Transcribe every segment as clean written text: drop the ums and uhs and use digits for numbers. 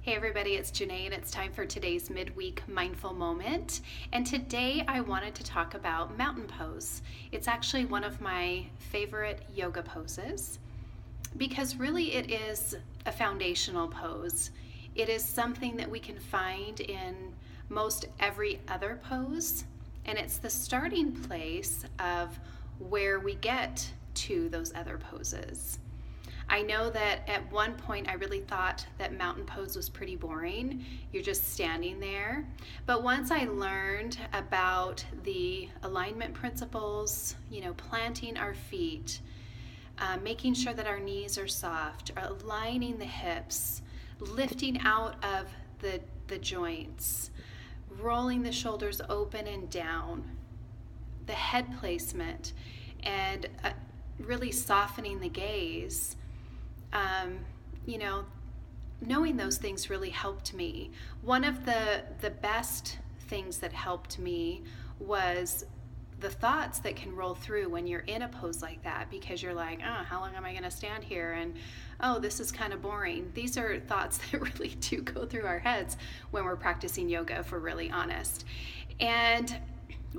Hey everybody, it's Janae and it's time for today's midweek mindful moment. And today I wanted to talk about mountain pose. It's actually one of my favorite yoga poses because really it is a foundational pose. It is something that we can find in most every other pose, and it's the starting place of where we get to those other poses. I know that at one point I really thought that mountain pose was pretty boring. You're just standing there. But once I learned about the alignment principles, planting our feet, making sure that our knees are soft, aligning the hips, lifting out of the joints, rolling the shoulders open and down, the head placement, and really softening the gaze. Knowing those things really helped me. One of the best things that helped me was the thoughts that can roll through when you're in a pose like that, because you're like, oh, how long am I going to stand here? And, oh, this is kind of boring. These are thoughts that really do go through our heads when we're practicing yoga, if we're really honest. And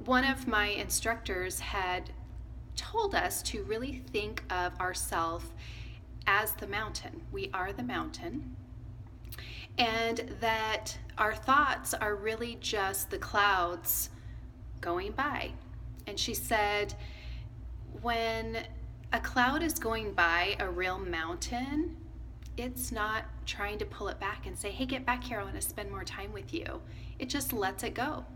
one of my instructors had told us to really think of ourselves as the mountain. We are the mountain, and that our thoughts are really just the clouds going by. And she said, when a cloud is going by a real mountain, it's not trying to pull it back and say, hey, get back here, I want to spend more time with you. It just lets it go.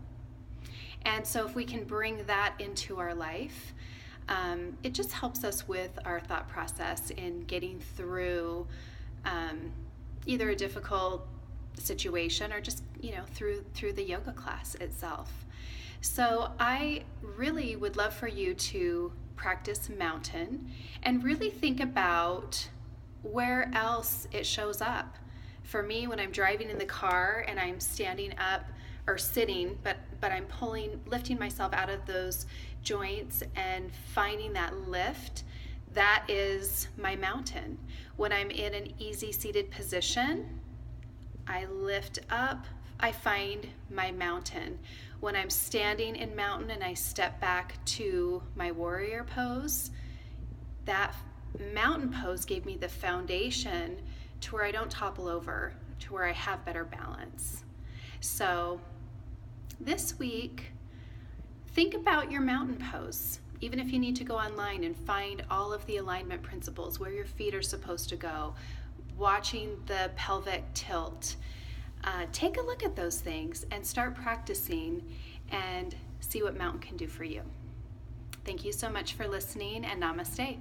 And so if we can bring that into our life, it just helps us with our thought process in getting through either a difficult situation or just through the yoga class itself. So I really would love for you to practice mountain and really think about where else it shows up. For me, when I'm driving in the car and I'm standing up or sitting, but I'm lifting myself out of those joints and finding that lift, that is my mountain. When I'm in an easy seated position, I lift up, I find my mountain. When I'm standing in mountain and I step back to my warrior pose, that mountain pose gave me the foundation to where I don't topple over, to where I have better balance. So this week, think about your mountain pose. Even if you need to go online and find all of the alignment principles, where your feet are supposed to go, watching the pelvic tilt, take a look at those things and start practicing and see what mountain can do for you. Thank you so much for listening, and namaste.